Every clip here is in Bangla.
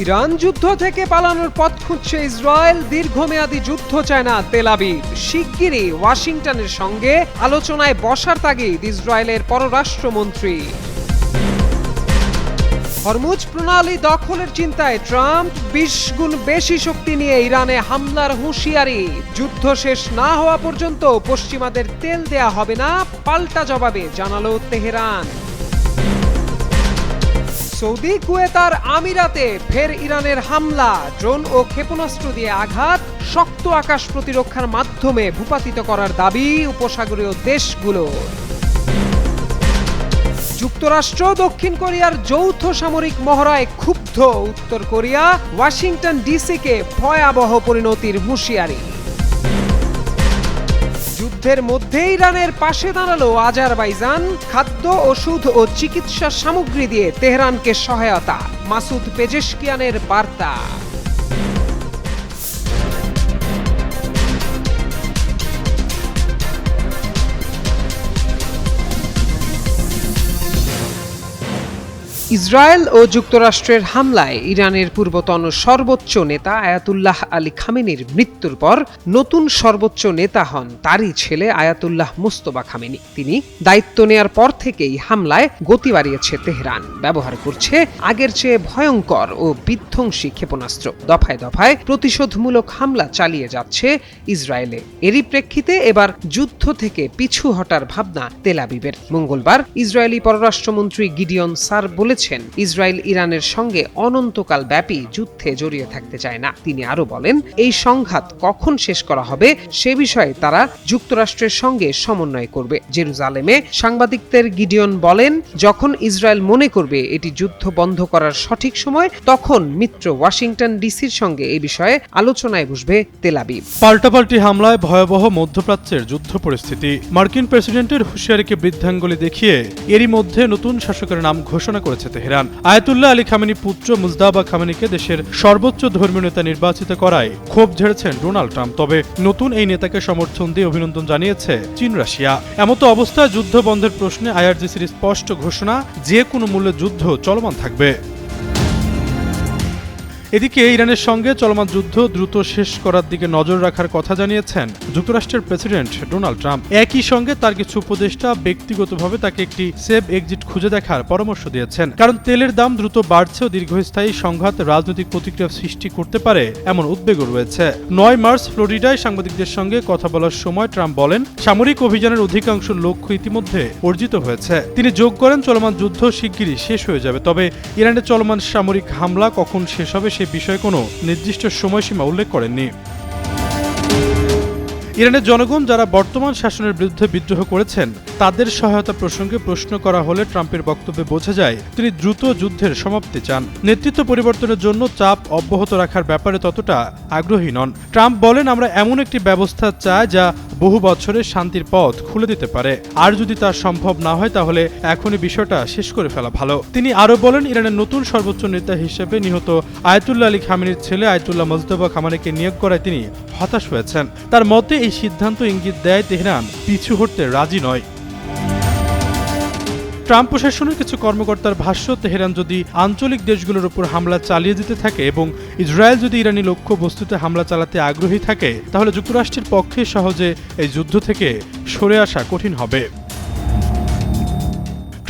ইরান যুদ্ধ থেকে পালানোর পথ খুঁজছে ইসরায়েল। দীর্ঘমেয়াদী যুদ্ধ চায় না তেল আবিব। শিগগিরই ওয়াশিংটনের সঙ্গে আলোচনায় বসার তাগিদ ইসরায়েলের পররাষ্ট্রমন্ত্রী। হরমুজ প্রণালী দখলের চিন্তায় ট্রাম্প 20 গুণ বেশি শক্তি নিয়ে ইরানে হামলার হুঁশিয়ারি। যুদ্ধ শেষ না হওয়া পর্যন্ত পশ্চিমাদের তেল দেয়া হবে না, পাল্টা জবাবে জানালো তেহরান। সৌদি, কুয়েত আর আমিরাতে ফের ইরানের হামলা। ড্রোন ও ক্ষেপণাস্ত্র দিয়ে আঘাত, শক্ত আকাশ প্রতিরক্ষার মাধ্যমে ভূপাতিত করার দাবি উপসাগরীয় দেশগুলোর। যুক্তরাষ্ট্র দক্ষিণ কোরিয়ার যৌথ সামরিক মহড়ায় ক্ষুব্ধ উত্তর কোরিয়া। ওয়াশিংটন ডিসিকে ভয়াবহ পরিণতির হুঁশিয়ারি। যুদ্ধের মধ্যে ইরানের পাশে দাঁড়ালো আজারবাইজান। খাদ্য, ওষুধ ও চিকিৎসা সামগ্রী দিয়ে তেহরানকে সহায়তা। মাসুদ পেজেশকিয়ানের বার্তা। ইসরায়েল ও যুক্তরাষ্ট্রের হামলায় ইরানের পূর্বতন সর্বোচ্চ নেতা আয়াতুল্লাহ আলী খামেনির মৃত্যুর পর নতুন সর্বোচ্চ নেতা হন তারই ছেলে আয়াতুল্লাহ মুস্তফা খামেনি। তিনি দায়িত্ব নেয়ার পর থেকেই হামলায় গতি বাড়িয়েছে তেহরান। ব্যবহার করছে আগের চেয়ে ভয়ঙ্কর ও বিধ্বংসী ক্ষেপণাস্ত্র। দফায় দফায় প্রতিশোধমূলক হামলা চালিয়ে যাচ্ছে ইসরায়েলে। এরই প্রেক্ষিতে এবার যুদ্ধ থেকে পিছু হটার ভাবনা তেল আবিবের। মঙ্গলবার ইসরায়েলি পররাষ্ট্রমন্ত্রী গিডিয়ন সার বলেছেন, ইসরায়েল ইরানের সঙ্গে অনন্তকাল ব্যাপী যুদ্ধে জড়িয়ে থাকতে চায় না। তিনি আরো বলেন, এই সংঘাত কখন শেষ করা হবে সে বিষয়ে তারা যুক্তরাষ্ট্রের সঙ্গে সমন্বয় করবে। জেরুজালেমে সাংবাদিকদের গিডিয়ন বলেন, যখন ইসরায়েল মনে করবে এটি যুদ্ধ বন্ধ করার সঠিক সময়, তখন মিত্র ওয়াশিংটন ডিসির সঙ্গে এই বিষয়ে আলোচনায় বসবে তেল আবিব। পাল্টাপাল্টি হামলায় ভয়াবহ মধ্যপ্রাচ্যের যুদ্ধ পরিস্থিতি। মার্কিন প্রেসিডেন্টের হুঁশিয়ারিকে বৃদ্ধাঙ্গুলি দেখিয়ে এরই মধ্যে নতুন শাসকের নাম ঘোষণা করেছে তেহরান। আয়াতুল্লাহ আলী খামেনি পুত্র মুজদাবা খামেনিকে দেশের সর্বোচ্চ ধর্মীয় নেতা নির্বাচিত করায় ক্ষোভ ঝেড়েছেন ডোনাল্ড ট্রাম্প। তবে নতুন এই নেতাকে সমর্থন দিয়ে অভিনন্দন জানিয়েছে চীন, রাশিয়া। এমতো অবস্থায় যুদ্ধ বন্ধের প্রশ্নে আইআরজিসির স্পষ্ট ঘোষণা, যে কোনো মূল্যে যুদ্ধ চলমান থাকবে। এদিকে ইরানের সঙ্গে চলমান যুদ্ধ দ্রুত শেষ করার দিকে নজর রাখার কথা জানিয়েছেন যুক্তরাষ্ট্রের প্রেসিডেন্ট ডোনাল্ড ট্রাম্প। একই সঙ্গে তার কিছু উপদেষ্টা ব্যক্তিগতভাবে তাকে একটি সেফ এক্সিট খুঁজে দেখার পরামর্শ দিয়েছেন। কারণ তেলের দাম দ্রুত বাড়ছে ও দীর্ঘস্থায়ী সংঘাত রাজনৈতিক প্রতিক্রিয়া সৃষ্টি করতে পারে এমন উদ্বেগও রয়েছে। 9 মার্চ ফ্লোরিডায় সাংবাদিকদের সঙ্গে কথা বলার সময় ট্রাম্প বলেন, সামরিক অভিযানের অধিকাংশ লক্ষ্য ইতিমধ্যে অর্জিত হয়েছে। তিনি যোগ করেন, চলমান যুদ্ধ শিগগিরই শেষ হয়ে যাবে, তবে ইরানের চলমান সামরিক হামলা কখন শেষ হবে সে বিষয়ে কোনো নির্দিষ্ট সময়সীমা উল্লেখ করেননি। ইরানের জনগণ যারা বর্তমান শাসনের বিরুদ্ধে বিদ্রোহ করেছেন তাদের সহায়তা প্রসঙ্গে প্রশ্ন করা হলে ট্রাম্পের বক্তব্যে বোঝা যায় তিনি দ্রুত যুদ্ধের সমাপ্তি চান। নেতৃত্ব পরিবর্তনের জন্য চাপ অব্যাহত রাখার ব্যাপারে ততটা আগ্রহী নন। ট্রাম্প বলেন, আমরা এমন একটি ব্যবস্থা চাই যা বহু বছরের শান্তির পথ খুলে দিতে পারে। আর যদি তা সম্ভব না হয় তাহলে এখনই বিষয়টা শেষ করে ফেলা ভালো। তিনি আরো বলেন, ইরানের নতুন সর্বোচ্চ নেতা হিসেবে নিহত আয়াতুল্লাহ আলী খামেনির ছেলে আয়াতুল্লাহ মুজতবা খামেনিকে নিয়োগ করায় তিনি হতাশ হয়েছেন। তার মতে এই সিদ্ধান্ত ইঙ্গিত দেয় তেহরান পিছু হটতে রাজি নয়। ট্রাম্প প্রশাসনের কিছু কর্মকর্তার ভাষ্য, তেহরান যদি আঞ্চলিক দেশগুলোর উপর হামলা চালিয়ে যেতে থাকে এবং ইসরায়েল যদি ইরানি লক্ষ্যবস্তুতে হামলা চালাতে আগ্রহী থাকে, তাহলে যুক্তরাষ্ট্রের পক্ষে সহজে এই যুদ্ধ থেকে সরে আসা কঠিন হবে।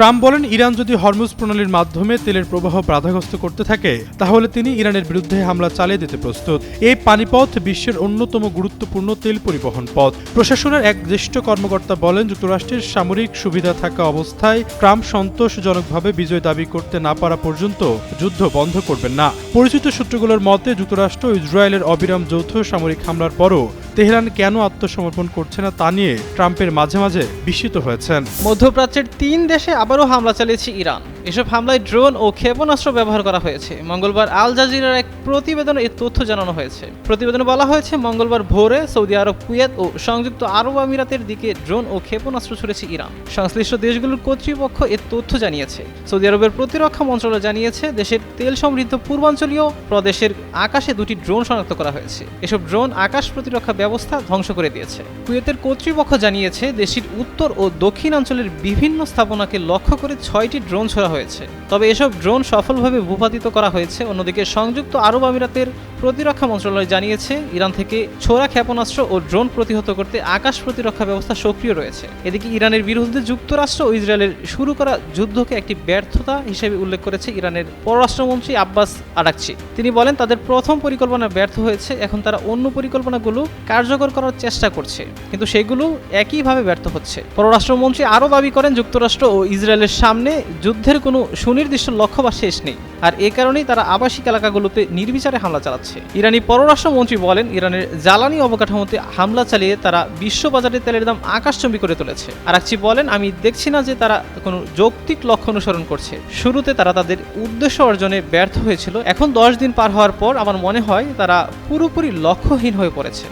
ট্রাম্প বলেন, ইরান যদি হরমুজ প্রণালীর মাধ্যমে তেলের প্রবাহ বাধাগ্রস্ত করতে থাকে তাহলে তিনি ইরানের বিরুদ্ধে হামলা চালিয়ে দিতে প্রস্তুত। এই পানিপথ বিশ্বের অন্যতম গুরুত্বপূর্ণ তেল পরিবহন পথ। প্রশাসনের এক জ্যেষ্ঠ কর্মকর্তা বলেন, যুক্তরাষ্ট্রের সামরিক সুবিধা থাকা অবস্থায় ট্রাম্প সন্তোষজনকভাবে বিজয় দাবি করতে না পারা পর্যন্ত যুদ্ধ বন্ধ করবেন না। পরিচিত সূত্রগুলোর মতে যুক্তরাষ্ট্র ও ইসরায়েলের অবিরাম যৌথ সামরিক হামলার পরও তেহরান কেন আত্মসমর্পণ করছে না তা নিয়ে ট্রাম্পের মাঝে মাঝে বিস্মিত হয়েছেন। মধ্যপ্রাচ্যের 3 দেশে আবারও হামলা চালিয়েছে ইরান। এসব হামলায় ড্রোন ও ক্ষেপণাস্ত্র ব্যবহার করা হয়েছে। মঙ্গলবার আল জাজিরার এক প্রতিবেদনে এই তথ্য জানানো হয়েছে। প্রতিবেদনে বলা হয়েছে, মঙ্গলবার ভোরে সৌদি আরব, কুয়েত ও সংযুক্ত আরব আমিরাতের দিকে ড্রোন ও ক্ষেপণাস্ত্র ছুড়েছে ইরান। সংশ্লিষ্ট দেশগুলোর কর্তৃপক্ষ এ তথ্য জানিয়েছে। সৌদি আরবের প্রতিরক্ষা মন্ত্রণালয় জানিয়েছে, দেশের তেল সমৃদ্ধ পূর্বাঞ্চলীয় প্রদেশের আকাশে 2টি ড্রোন শনাক্ত করা হয়েছে। এসব ড্রোন আকাশ প্রতিরক্ষা ব্যবস্থা ধ্বংস করে দিয়েছে। কুয়েতের কর্তৃপক্ষ জানিয়েছে, দেশটির উত্তর ও দক্ষিণাঞ্চলের বিভিন্ন স্থাপনাকে লক্ষ্য করে 6টি ড্রোন ছোড়া করা হয়েছে। তবে এসব ড্রোন সফলভাবে ভূপাতিত করা হয়েছে। অন্যদিকে সংযুক্ত আরব আমিরাতের প্রতিরক্ষা মন্ত্রণালয় জানিয়েছে, ইরান থেকে ছোড়া ক্ষেপণাস্ত্র ও ড্রোন প্রতিহত করতে আকাশ প্রতিরক্ষা ব্যবস্থা সক্রিয় রয়েছে। এদিকে ইরানের বিরুদ্ধে যুক্তরাষ্ট্র ও ইসরায়েলের শুরু করা যুদ্ধকে একটি ব্যর্থতা হিসেবে উল্লেখ করেছে ইরানের পররাষ্ট্রমন্ত্রী আব্বাস আরাকচি। তিনি বলেন, তাদের প্রথম পরিকল্পনা ব্যর্থ হয়েছে, এখন তারা অন্য পরিকল্পনাগুলো কার্যকর করার চেষ্টা করছে, কিন্তু সেগুলো একইভাবে ব্যর্থ হচ্ছে। পররাষ্ট্রমন্ত্রী আরও দাবি করেন, যুক্তরাষ্ট্র ও ইসরায়েলের সামনে যুদ্ধের কোনো সুনির্দিষ্ট লক্ষ্য বা শেষ নেই, আর এ কারণেই তারা আবাসিক এলাকাগুলোতে নির্বিচারে হামলা চালাচ্ছে। ইরানি পররাষ্ট্রমন্ত্রী বলেন, ইরানের জ্বালানি অবকাঠামোতে হামলা চালিয়ে তারা বিশ্ববাজারে তেলের দাম আকাশচুম্বী করে তুলেছে। আরাকচি বলেন, আমি দেখছি না যে তারা কোনো যৌক্তিক লক্ষ্য অনুসরণ করছে। শুরুতে তারা তাদের উদ্দেশ্য অর্জনে ব্যর্থ হয়েছিল, এখন 10 দিন পার হওয়ার পর আমার মনে হয় তারা পুরোপুরি লক্ষ্যহীন হয়ে পড়েছে।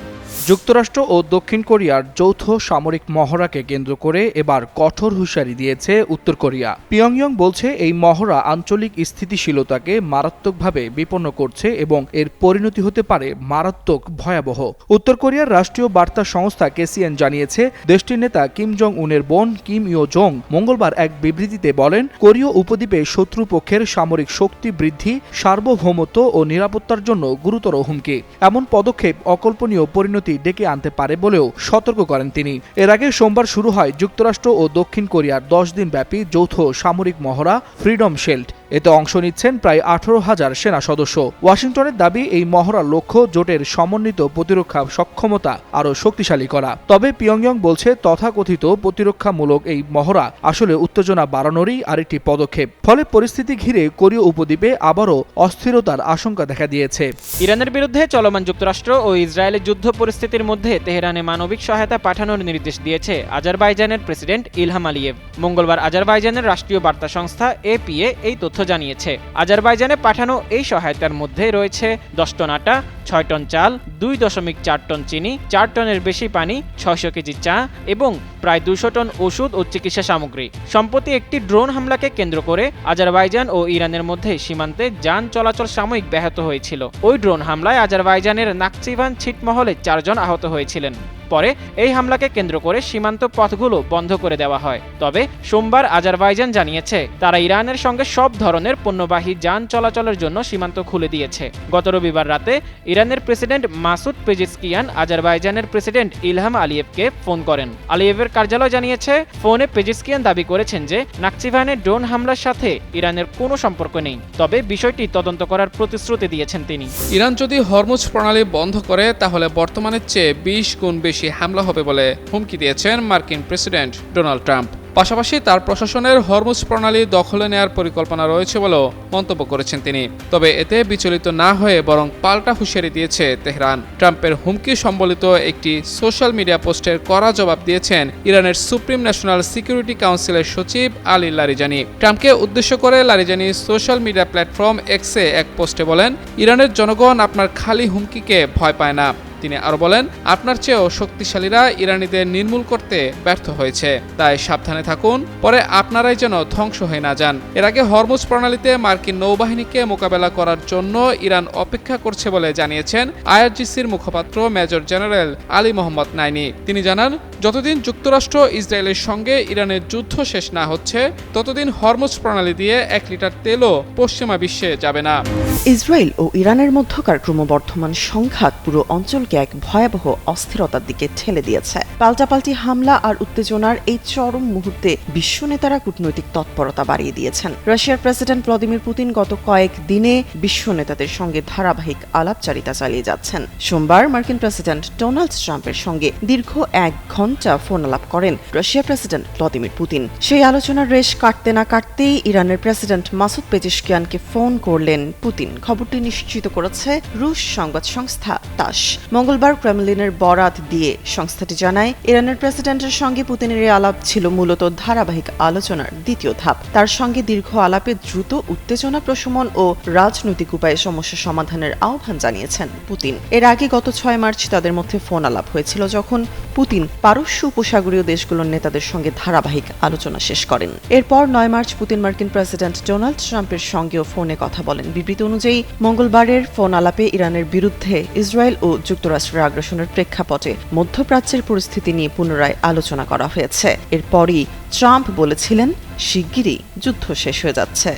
যুক্তরাষ্ট্র ও দক্ষিণ কোরিয়ার যৌথ সামরিক মহড়াকে কেন্দ্র করে এবার কঠোর হুঁশিয়ারি দিয়েছে উত্তর কোরিয়া। পিয়ংইয়ং বলছে, এই মহড়া আঞ্চলিক স্থিতিশীলতাকে মারাত্মকভাবে বিপন্ন করছে এবং এর পরিণতি হতে পারে মারাত্মক ভয়াবহ। উত্তর কোরিয়ার রাষ্ট্রীয় বার্তা সংস্থা কেসিএন জানিয়েছে, দেশটির নেতা কিম জং উনের বোন কিম ইয়ো জং মঙ্গলবার এক বিবৃতিতে বলেন, কোরীয় উপদ্বীপে শত্রুপক্ষের সামরিক শক্তি বৃদ্ধি সার্বভৌমত্ব ও নিরাপত্তার জন্য গুরুতর হুমকি। এমন পদক্ষেপ অকল্পনীয় পরিণতি ডেকে আনতে পারে বলেও সতর্ক করেন তিনি। এর আগে সোমবার শুরু হয় যুক্তরাষ্ট্র ও দক্ষিণ কোরিয়ার 10 দিন ব্যাপী যৌথ সামরিক মহড়া ফ্রিডম শিল্ড। এতে অংশ নিচ্ছেন প্রায় 18,000 সেনা সদস্য। ওয়াশিংটনের দাবি, এই মহড়ার লক্ষ্য জোটের সমন্বিত প্রতিরক্ষা সক্ষমতা আরও শক্তিশালী করা। তবে পিয়ংইয়ং বলছে, তথাকথিত প্রতিরক্ষামূলক এই মহড়া আসলে উত্তেজনা বাড়ানোরই আরেকটি পদক্ষেপ। ফলে পরিস্থিতি ঘিরে কোরীয় উপদ্বীপে আবারও অস্থিরতার আশঙ্কা দেখা দিয়েছে। ইরানের বিরুদ্ধে চলমান যুক্তরাষ্ট্র ও ইসরায়েলের যুদ্ধ পরিস্থিতির মধ্যে তেহরানে মানবিক সহায়তা পাঠানোর নির্দেশ দিয়েছে আজারবাইজানের প্রেসিডেন্ট ইলহাম আলিয়েভ। মঙ্গলবার আজারবাইজানের রাষ্ট্রীয় বার্তা সংস্থা এপিএ এই তথ্য জানিয়েছে। আজারবাইজানে পাঠানো এই সহায়তার মধ্যে রয়েছে 10 টন আটা, 6 টন চাল, 2.4 টন চিনি, 4 টনের বেশি পানি, 600 কেজি চা এবং প্রায় 200 টন ওষুধ ও চিকিৎসা সামগ্রী। সম্প্রতি একটি ড্রোন হামলাকে কেন্দ্র করে আজারবাইজান ও ইরানের মধ্যে সীমান্তে যান চলাচল সাময়িক ব্যাহত হয়েছিল। ওই ড্রোন হামলায় আজারবাইজানের নাকচিভান ছিটমহলে 4 জন আহত হয়েছিলেন। পরে এই হামলাকে কেন্দ্র করে সীমান্ত পথগুলো বন্ধ করে দেওয়া হয়। তবে সোমবার আজারবাইজান জানিয়েছে, তারা ইরানের সঙ্গে সব ধরনের পণ্যবাহী যান চলাচলের জন্য সীমান্ত খুলে দিয়েছে। গত রবিবার রাতে ইরানের প্রেসিডেন্ট মাসুদ পেজেশকিয়ান আজারবাইজানের প্রেসিডেন্ট ইলহাম আলিয়েভকে ফোন করেন। আলিয়েভের কার্যালয় জানিয়েছে, ফোনে পেজেশকিয়ান দাবি করেছেন যে নাকচিভানের ড্রোন হামলার সাথে ইরানের কোনো সম্পর্ক নেই, তবে বিষয়টি তদন্ত করার প্রতিশ্রুতি দিয়েছেন তিনি। ইরান যদি হরমুজ প্রণালী বন্ধ করে তাহলে বর্তমানের চেয়ে 20 গুণ বেশি হামলা হবে বলে হুমকি দিয়েছেন মার্কিন প্রেসিডেন্ট ডোনাল্ড ট্রাম্প। পাশাপাশি তার প্রশাসনের হরমুজ প্রণালী দখলে নেয়ার পরিকল্পনা রয়েছে বলেও মন্তব্য করেছেন তিনি। তবে এতে বিচলিত না হয়ে বরং পাল্টা হুঁশিয়ারি দিয়েছে তেহরান। ট্রাম্পের হুমকি সম্বলিত একটি সোশ্যাল মিডিয়া পোস্টের কড়া জবাব দিয়েছেন ইরানের সুপ্রিম ন্যাশনাল সিকিউরিটি কাউন্সিলের সচিব আলী লারিজানি। ট্রাম্পকে উদ্দেশ্য করে লারিজানি সোশ্যাল মিডিয়া প্ল্যাটফর্ম এক্সে এক পোস্টে বলেন, ইরানের জনগণ আপনার খালি হুমকিকে ভয় পায় না। তিনি আরো বলেন, আপনার চেয়েও শক্তিশালীরা ইরানিদের নির্মূল করতে ব্যর্থ হয়েছে, তাই সাবধানে থাকুন, পরে আপনারাই যেন ধ্বংস হয়ে না যান। এর আগে হরমুজ প্রণালীতে মার্কিন নৌবাহিনীকে মোকাবেলা করার জন্য ইরান অপেক্ষা করছে বলে জানিয়েছেন আইআরজিসির মুখপাত্র মেজর জেনারেল আলী মোহাম্মদ নাইনি। তিনি জানান, যতদিন যুক্তরাষ্ট্র ইসরায়েলের সঙ্গে ইরানের যুদ্ধ শেষ না হচ্ছে, ততদিন হরমুজ প্রণালী দিয়ে 1 লিটার তেলও পশ্চিমা বিশ্বে যাবে না। ইসরায়েল ও ইরানের মধ্যকার ক্রমবর্ধমান সংঘাত পুরো অঞ্চলকে এক ভয়াবহ অস্থিরতার দিকে ঠেলে দিয়েছে। পাল্টাপাল্টি হামলা আর উত্তেজনার এই চরম মুহূর্তে বিশ্ব নেতারা কূটনৈতিক তৎপরতা বাড়িয়ে দিয়েছেন। রাশিয়ার প্রেসিডেন্ট ভ্লাদিমির পুতিন গত কয়েক দিনে বিশ্ব নেতাদের সঙ্গে ধারাবাহিক আলাপচারিতা চালিয়ে যাচ্ছেন। সোমবার মার্কিন প্রেসিডেন্ট ডোনাল্ড ট্রাম্পের সঙ্গে দীর্ঘ 1 ঘণ্টা ফোন আলাপ করেন রাশিয়ার প্রেসিডেন্ট ভ্লাদিমির পুতিন। সেই আলোচনার রেশ কাটতে না কাটতেই ইরানের প্রেসিডেন্ট মাসুদ পেজেশকিয়ানকে ফোন করলেন পুতিন। খবরটি নিশ্চিত করেছে রুশ সংবাদ সংস্থা তাস। মঙ্গলবার ক্রেমলিনের বরাত দিয়ে সংস্থাটি জানায়, ইরানের প্রেসিডেন্টের সঙ্গে পুতিনের এই আলাপ ছিল মূলত ধারাবাহিক আলোচনার দ্বিতীয় ধাপ। তার সঙ্গে দীর্ঘ আলাপে দ্রুত উত্তেজনা প্রশমন ও রাজনৈতিক উপায়ে সমস্যা সমাধানের আহ্বান জানিয়েছেন পুতিন। এর আগে গত 6 মার্চ তাদের মধ্যে ফোন আলাপ হয়েছিল, যখন পুতিন পারস্য উপসাগরীয় দেশগুলোর নেতাদের সঙ্গে ধারাবাহিক আলোচনা শেষ করেন। এরপর 9 মার্চ পুতিন মার্কিন প্রেসিডেন্ট ডোনাল্ড ট্রাম্পের সঙ্গেও ফোনে কথা বলেন। বিবৃতি অনুযায়ী অনুযায়ী মঙ্গলবারের ফোন আলাপে ইরানের বিরুদ্ধে ইসরায়েল ও যুক্তরাষ্ট্রের আগ্রাসনের প্রেক্ষাপটে মধ্যপ্রাচ্যের পরিস্থিতি নিয়ে পুনরায় আলোচনা করা হয়েছে। এরপরই ট্রাম্প বলেছিলেন শিগগিরই যুদ্ধ শেষ হয়ে যাচ্ছে।